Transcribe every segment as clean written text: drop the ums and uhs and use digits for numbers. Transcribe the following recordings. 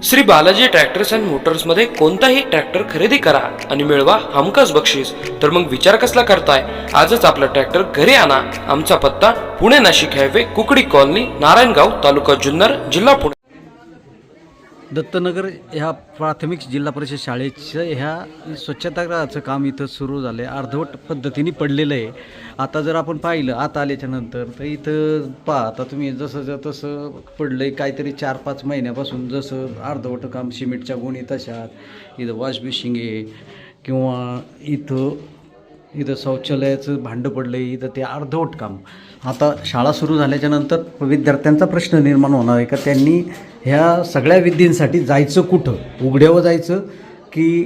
Shri Balaji tractors and मोटर्समध्ये कोणताही tractor खरेदी करा आणि मिळवा हमखास बक्षीस. तर मग विचार कसला करताय? आजच आपला ट्रॅक्टर घरी आणा. आमचा पत्ता पुणे नाशिक हायवे, कुकडी कॉलनी, नारायणगाव, तालुका जुन्नर, जिल्हा पुणे. दत्तनगर ह्या प्राथमिक जिल्हा परिषद शाळेचं ह्या स्वच्छतागृहाचं काम इथं सुरू झालं आहे. अर्धवट पद्धतीने पडलेलं आहे. आता जर आपण पाहिलं आत आल्याच्या नंतर तर इथं आता तुम्ही जसं तसं पडलं आहे. काहीतरी 4-5 महिन्यापासून जसं अर्धवट काम, सिमेंटच्या गोणी तशात, इथं वॉश बेसिंग आहे किंवा इथं शौचालयाचं भांडं पडलं आहे, इथं ते अर्धवट काम. आता शाळा सुरू झाल्याच्या नंतर विद्यार्थ्यांचा प्रश्न निर्माण होणार आहे का त्यांनी ह्या सगळ्या विद्येसाठी जायचं कुठं? उघड्यावर जायचं की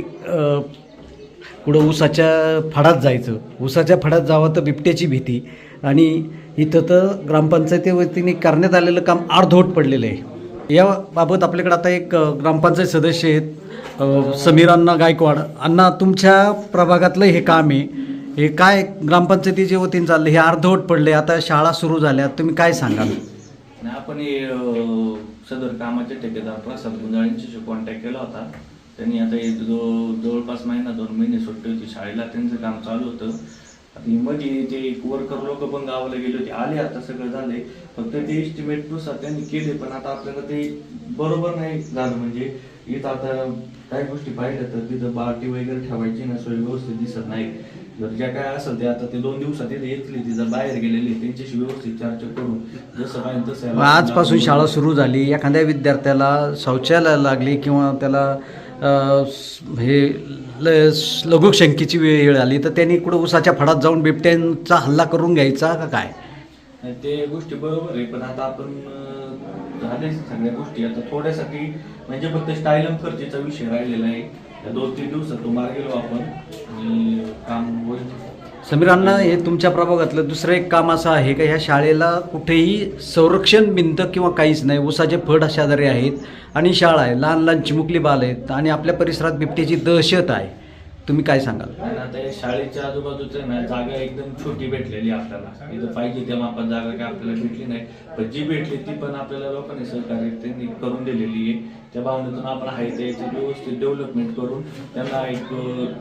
कुठं ऊसाच्या फडात जायचं? ऊसाच्या फडात जावं तर बिबट्याची भीती, आणि इथं तर ग्रामपंचायतीवतीने करण्यात आलेलं काम अर्धवट पडलेलं आहे. याबाबत आपल्याकडे आता एक ग्रामपंचायत सदस्य आहेत, समीर अण्णा गायकवाड. अण्णा, तुमच्या प्रभागातलं हे काम आहे, हे काय ग्रामपंचायतीच्या वतीने चाललं? हे अर्धवट पडले, आता शाळा सुरू झाल्या, तुम्ही काय सांगाल? आपण सदर कामाचे ठेकेदार प्रसाद गुंजाळींशी कॉन्टॅक्ट केला होता. त्यांनी आता जवळपास 1-2 महिने सुट्टी होती शाळेला, त्यांचं काम चालू होतं. मध्ये ते वर्कर लोक पण गावाला गेले होते, आले, आता सगळं झालंय. फक्त ते एस्टिमेटनुसार त्यांनी केले, पण आता आपल्याला ते बरोबर नाही झालं. म्हणजे इथं आता काही गोष्टी पाहिल्या तर तिथं बाल्टी वगैरे ठेवायची ना, सोय व्यवस्थित दिसत नाही. जर ज्या काय असेल ते आता ते 2 दिवसात इथे येतली, तिथं बाहेर गेलेली, त्यांच्याशी व्यवस्थित चर्चा करून जसं पाहिजे तसं. आजपासून शाळा सुरू झाली, एखाद्या विद्यार्थ्याला शौचालय लागली किंवा त्याला लघुशंकेची वेळ आली तर त्यांनी कुठं ऊसाच्या फडात जाऊन बिबट्यांचा हल्ला करून घ्यायचा का काय? ते गोष्टी बरोबर आहे, पण आता आपण झाले सगळ्या गोष्टी. आता थोड्यासाठी म्हणजे फक्त स्टाईल आणि खर्चीचा विषय राहिलेला आहे. 2-3 दिवसात तो मार्ग गेलो आपण आणि काम होईल. समीर अण्णा, हे तुमच्या प्रभागातलं दुसरं एक काम असं आहे का ह्या शाळेला कुठेही संरक्षण भिंत किंवा काहीच नाही, ऊसाचे फड शेजारी आहेत आणि शाळा आहे, लहान लहान चिमुकली बाल आहेत आणि आपल्या परिसरात बिबट्याची दहशत आहे, तुम्ही काय सांगाल? आता या शाळेच्या आजूबाजूचं ना जागा एकदम छोटी भेटलेली आपल्याला. इथं पाहिजे त्या मापात जागा काय आपल्याला भेटली नाही, पण जी भेटली ती पण आपल्याला लोकांनी सहकार्य त्यांनी करून दिलेली आहे. त्या भावनेतून आपण आहे त्याची व्यवस्थित डेव्हलपमेंट करून त्यांना एक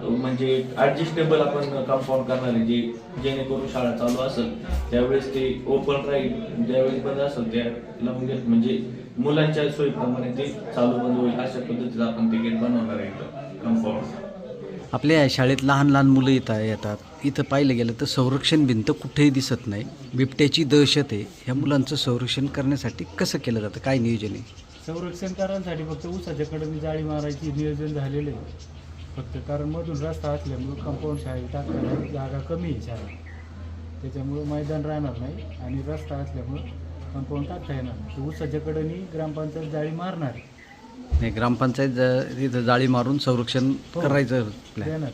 म्हणजे ॲडजस्टेबल आपण कंपाऊंड करणार आहे, जेणेकरून शाळा चालू असेल त्यावेळेस ते ओपन राहील, ज्यावेळेस बंद असेल त्याला म्हणजे मुलांच्या सोयीप्रमाणे ते चालू बंद होईल. अशा पद्धतीचं आपण ते गेट बनवणार आहे कंपाऊंड. आपल्या शाळेत लहान लहान मुलं येतात. इथं पाहिलं गेलं तर संरक्षण भिंत कुठेही दिसत नाही, बिबट्याची दहशत आहे. ह्या मुलांचं संरक्षण करण्यासाठी कसं केलं जातं, काय नियोजन आहे? संरक्षण करण्यासाठी फक्त ऊसाच्या कडे जाळी मारायची नियोजन झालेलं आहे फक्त, कारण मधून रस्ता असल्यामुळं कंपाऊंड शाळेत टाकण्याला जागा कमी आहे शाळेत, त्याच्यामुळं मैदान राहणार नाही आणि रस्ता असल्यामुळं कंपाऊंड टाकता येणार नाही. ऊसाच्या कडेने ग्रामपंचायत जाळी मारणार नाही, ग्रामपंचायत इथं जाळी मारून संरक्षण करायचं प्लॅन. देणार.